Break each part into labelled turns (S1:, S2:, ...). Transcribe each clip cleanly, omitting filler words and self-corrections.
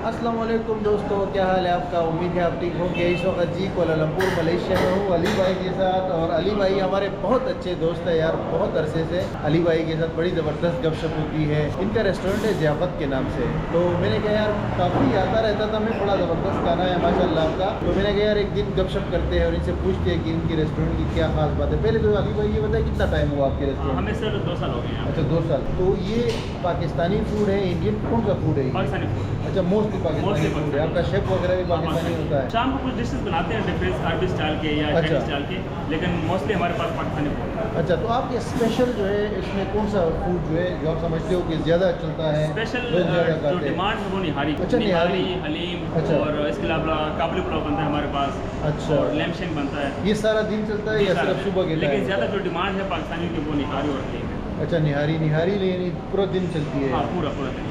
S1: अस्सलाम वालेकुम दोस्तों, क्या हाल है आपका। उम्मीद है आप ठीक होंगे। इस वक्त जी कोलालंपुर मलेशिया में हूँ अली भाई के साथ, और अली भाई हमारे बहुत अच्छे दोस्त है यार। बहुत अरसे से अली भाई के साथ बड़ी ज़बरदस्त गपशप होती है। इनका रेस्टोरेंट है ज़ियाफत के नाम से। तो मैंने कहा यार काफ़ी आता रहता था मैं, बड़ा ज़बरदस्त खाना है माशाल्लाह आपका। तो मैंने कहा यार एक दिन गपशप करते हैं और इनसे पूछते हैं कि इनकी रेस्टोरेंट की क्या खास बात है। पहले तो अली भाई ये बताए कितना टाइम हुआ आपके रेस्टोरेंट?
S2: हमें सर 2 साल हो गए हैं।
S1: अच्छा 2 साल। तो ये पाकिस्तानी फूड है, इंडियन कौन सा फूड है ये?
S2: पाकिस्तानी फूड।
S1: अच्छा मोस्टली पाकिस्तानी फूड है। आपका शेफ वगैरह भी पाकिस्तानी होता है?
S2: शाम को कुछ डिशेस बनाते हैं डिफरेंस अरबी स्टाइल के या
S1: अच्छा।
S2: चाइनीज स्टाइल के, लेकिन मोस्टली हमारे पास पाकिस्तानी फूड है।
S1: अच्छा, तो आपके स्पेशल जो है इसमें कौन सा फूड जो है जो आप समझते हो कि ज़्यादा चलता है,
S2: स्पेशल
S1: लोग ज़्यादा
S2: जो
S1: खाते हैं?
S2: डिमांड है वो निहारी।
S1: अच्छा, निहारी।
S2: हलीम।
S1: अच्छा।
S2: और इसके अलावा काबुली पुलाव बनता है हमारे पास।
S1: अच्छा।
S2: और लैम शेंग बनता है।
S1: ये सारा दिन चलता है या सिर्फ सुबह के
S2: लेकिन
S1: टाइम?
S2: ज़्यादा जो डिमांड है पाकिस्तानी की वो निहारी और हलीम है।
S1: अच्छा, निहारी लेकिन पूरा दिन चलती है?
S2: हाँ, पूरा दिन।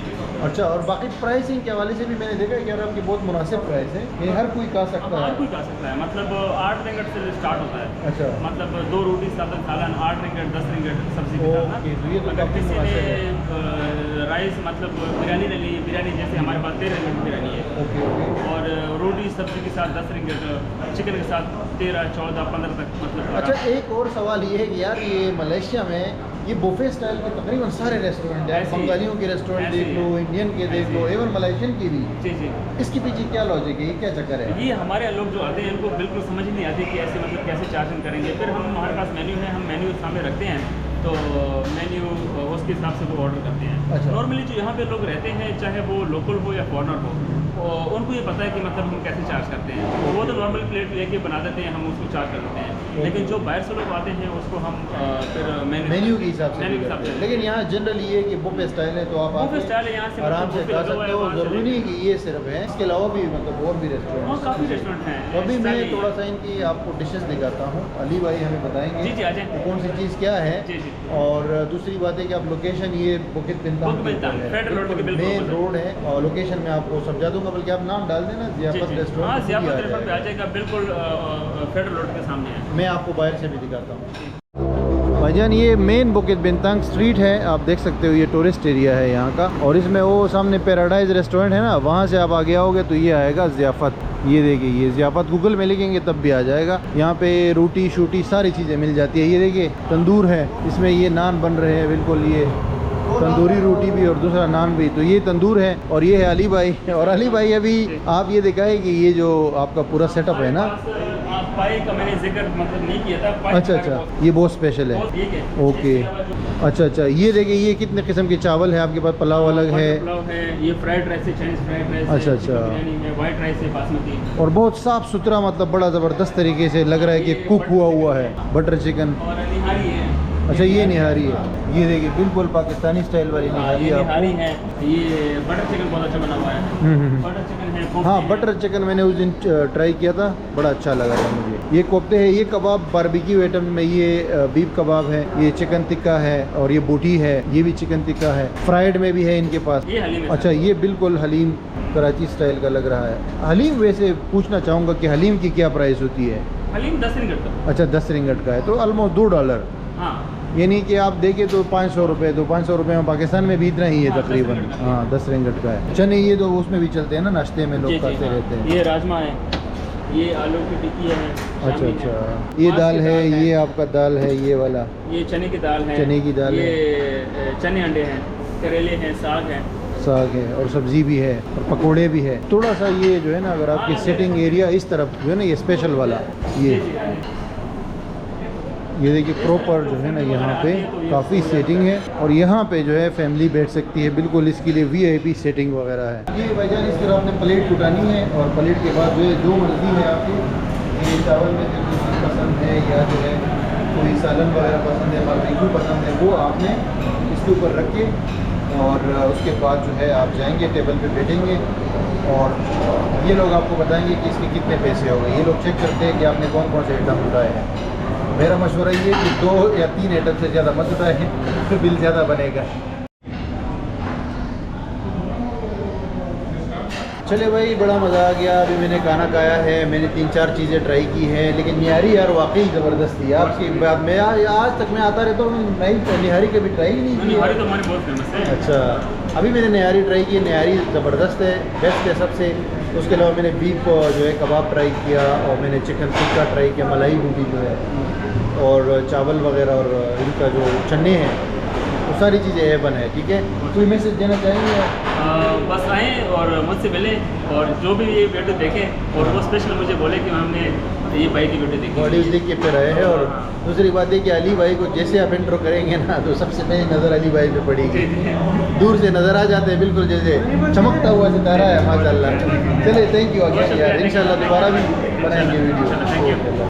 S1: अच्छा, और बाकी प्राइसिंग के हवाले से भी मैंने देखा कि यार आपकी बहुत मुनासिब प्राइस है, ये हर कोई खा सकता है?
S2: हर कोई खा सकता है, मतलब 8 रिंगट से स्टार्ट होता है।
S1: अच्छा।
S2: मतलब 2 रोटी सालन 8 रिंगट 10 रिंगट सब्जी का खाना।
S1: ओके, तो ये तो
S2: अगर
S1: काफ़ी
S2: किसी
S1: मुनासिब है।
S2: ने राइस मतलब बिरयानी ले ली, बिरयानी जैसे हमारे पास 13 रिंगट बिरयानी है।
S1: Okay okay.
S2: और रोटी सब्जी के साथ 10 रिंगट, चिकन के साथ 13, 14, 15 तक मतलब।
S1: अच्छा, एक और सवाल ये है कि यार ये मलेशिया में ये बुफे स्टाइल के तकरीबन सारे रेस्टोरेंट हैं।
S2: ऐसे ही।
S1: बंगालियों के रेस्टोरेंट
S2: ऐसे
S1: देख
S2: ही।
S1: लो, इंडियन के देख
S2: ऐसे
S1: लो,
S2: ही।
S1: एवन मलेशियन की भी।
S2: जी जी।
S1: इसके पीछे क्या लॉजिक है, ये क्या चक्कर है?
S2: ये हमारे लोग जो आते हैं इनको बिल्कुल समझ ही नहीं आती कि ऐसे मतलब कैसे चार्जिंग करेंगे। फिर हमारे पास मेन्यू है, हम मेन्यू सामने रखते हैं, तो मेन्यू उसके हिसाब से वो ऑर्डर करते हैं।
S1: अच्छा।
S2: नॉर्मली जो यहाँ पे लोग रहते हैं, चाहे वो लोकल हो या फॉरनर हो, उनको ये पता है कि मतलब हम कैसे चार्ज करते हैं। वो तो नॉर्मल प्लेट लेके बना देते हैं, हम उसको चार्ज कर देते हैं। लेकिन जो बाहर से लोग आते हैं उसको हम फिर
S1: मेन्यू के हिसाब से
S2: मेन्यू
S1: भी
S2: के हिसाब
S1: करते हैं।
S2: से।
S1: लेकिन यहाँ जनरली ये है कि बुफे स्टाइल है, तो आप
S2: बुफे स्टाइल है, यहाँ से
S1: आराम से
S2: मतलब
S1: खा
S2: बुफे लगा
S1: सकते
S2: हुआ
S1: हो।
S2: है, वहाँ से
S1: ज़रूरी नहीं कि ये सिर्फ है, इसके अलावा भी मतलब और भी
S2: हाँ,
S1: रेस्टोरेंट।
S2: काफ़ी रेस्टोरेंट हैं।
S1: तो अभी मैं
S2: ऐसा नहीं
S1: थोड़ा
S2: है।
S1: सा इनकी आपको डिशेस दिखाता हूँ, अली भाई हमें बताएंगे
S2: जी, आ जाएं।
S1: कि कौन सी चीज़ क्या है।
S2: जी, जी।
S1: और दूसरी बात है कि आप लोकेशन ये बुकित
S2: बुकित बिंतांग, फेडरल रोड के बिल्कुल
S1: मेन
S2: ऊपर।
S1: रोड है, और लोकेशन में आपको समझा दूंगा, बल्कि आप नाम डाल देना
S2: जी,
S1: ज़ियाफत
S2: जी।
S1: रेस्टोरेंट।
S2: हाँ,
S1: तो खुद ही
S2: ज़ियाफत
S1: आ
S2: रेस्टोरेंट पे
S1: जाएगा।
S2: आ जाएगा, बिल्कुल फेडरल रोड के सामने है।
S1: मैं आपको बाहर से भी दिखाता हूँ। भाईजान ये मेन बुकित बिंतांग स्ट्रीट है, आप देख सकते हो, ये टूरिस्ट एरिया है यहाँ का। और इसमें वो सामने पैराडाइज रेस्टोरेंट है ना, वहाँ से आप आगे आओगे तो ये आएगा ज़ियाफत। ये देखिए, ये ज़ियाफत गूगल में लिखेंगे तब भी आ जाएगा। यहाँ पे रोटी शूटी सारी चीज़ें मिल जाती है। ये देखिए तंदूर है, इसमें ये नान बन रहे हैं, बिल्कुल ये तंदूरी रोटी भी और दूसरा नान भी। तो ये तंदूर है, और ये है अली भाई। और अली भाई अभी आप ये दिखाए कि ये जो आपका पूरा सेटअप है ना,
S2: पाई का मैंने जिक्र मतलब नहीं किया था। पाई
S1: अच्छा अच्छा, ये बहुत स्पेशल है।
S2: ठीक है।
S1: ओके। अच्छा अच्छा, ये देखिए ये कितने किस्म के चावल है आपके पास? पुलाव अलग है,
S2: पुलाव है, ये फ्राइड राइस है, चाइनीज फ्राइड राइस।
S1: अच्छा, अच्छा।
S2: बिरयानी है, व्हाइट राइस है, बासमती।
S1: और बहुत साफ़ सुथरा, मतलब बड़ा ज़बरदस्त तरीके से लग रहा है कि कुक हुआ है। Butter chicken.
S2: और निहारी है।
S1: अच्छा, ये निहारी है। ये देखिए बिल्कुल पाकिस्तानी स्टाइल वाली निहारी
S2: ये
S1: है
S2: निहारी
S1: आपको।
S2: है। ये बटर चिकन बहुत अच्छा बना हुआ है। बटर चिकन है, कोफ्ते
S1: हाँ,
S2: हैं।
S1: बटर चिकन मैंने उस दिन ट्राई किया था, बड़ा अच्छा लगा था मुझे। ये कोफ्ते है, ये कबाब बारबेक्यू आइटम में, ये बीफ कबाब है, ये चिकन टिक्का है, और ये बोटी है, ये भी चिकन टिक्का है। फ्राइड में भी है इनके पास।
S2: ये हलीम है।
S1: अच्छा, ये बिल्कुल हलीम कराची स्टाइल का लग रहा है। हलीम वैसे पूछना चाहूँगा कि हलीम की क्या प्राइस होती है?
S2: हलीम 10 रिंगट का।
S1: अच्छा, 10 रिंगट का है, तो ऑलमोस्ट $2।
S2: हाँ,
S1: यानी कि आप देखें तो 500 रुपये, तो 500 रुपये में पाकिस्तान में भी इतना ही है
S2: हाँ, 10
S1: तकरीबन।
S2: रिंगट का।
S1: हाँ, 10 रिंगट का है। चने ये तो उसमें भी चलते हैं ना, नाश्ते में लोग
S2: जी,
S1: खाते
S2: हाँ।
S1: रहते हैं।
S2: ये राजमा है, ये आलू की टिक्की है।
S1: अच्छा
S2: शामी
S1: अच्छा,
S2: है,
S1: ये
S2: मांस
S1: दाल
S2: की
S1: है, ये आपका दाल है, ये वाला
S2: ये चने की दाल है।
S1: चने की दाल
S2: ये चने अंडे हैं, करेले हैं, साग है।
S1: साग है, और सब्जी भी है, और पकोड़े भी है। थोड़ा सा ये जो है ना, अगर आपकी सिटिंग एरिया इस तरफ जो है ना, ये स्पेशल वाला ये देखिए प्रॉपर जो है ना, यहाँ पे काफ़ी सेटिंग है, और यहाँ पे जो है फैमिली बैठ सकती है बिल्कुल। इसके लिए VIP सेटिंग वगैरह है। ये भाईजान इस तरह आपने प्लेट उठानी है, और प्लेट के बाद जो है जो मर्ज़ी है आपकी, ये चावल में जो चीज़ पसंद है, या जो है कोई सालन वगैरह पसंद है, बारबेक्यू पसंद है, वो आपने इसके ऊपर रख के, और उसके बाद जो है आप जाएंगे टेबल पे बैठेंगे, और ये लोग आपको बताएंगे कि इसके कितने पैसे हो गए। ये लोग चेक करते हैं कि आपने कौन कौन से आइटम उठाए हैं। मेरा मशवरा ये है कि 2 या 3 आइटम से ज़्यादा मत उठाएं, तो बिल ज़्यादा बनेगा। चले भाई, बड़ा मज़ा आ गया। अभी मैंने खाना खाया है, मैंने 3-4 चीज़ें ट्राई की हैं, लेकिन निहारी यार वाकई ज़बरदस्त थी। आपकी बात में आज तक मैं आता रहता हूँ, मैं निहारी कभी ट्राई ही नहीं की।
S2: निहारी तो हमारी बहुत फेमस है।
S1: अच्छा, अभी मैंने निहारी ट्राई की, निहारी ज़बरदस्त है, बेस्ट है सबसे। उसके अलावा मैंने बीफ जो है कबाब ट्राई किया, और मैंने चिकन टिक्का ट्राई किया, मलाई रोटी जो है, और चावल वगैरह, और इनका जो चने हैं, वो सारी चीज़ें A1 है। ठीक है, कोई मैसेज देना चाहेंगे आप?
S2: बस आएँ और मुझसे मिलें, और जो भी ये वीडियो देखें और वो स्पेशल मुझे बोले कि हमने ये भाई की वीडियो देखी।
S1: बॉडीज देख के फिर आए हैं। और दूसरी बात है कि अली भाई को जैसे आप इंट्रो करेंगे ना, तो सबसे पहले नज़र अली भाई पे पड़ेगी। दूर से नज़र आ जाते हैं, बिल्कुल जैसे चमकता हुआ सितारा है माशाल्लाह। चले, थैंक यू अगेन यार, इंशाल्लाह दोबारा भी बनाएंगे वीडियो।
S2: Thank you.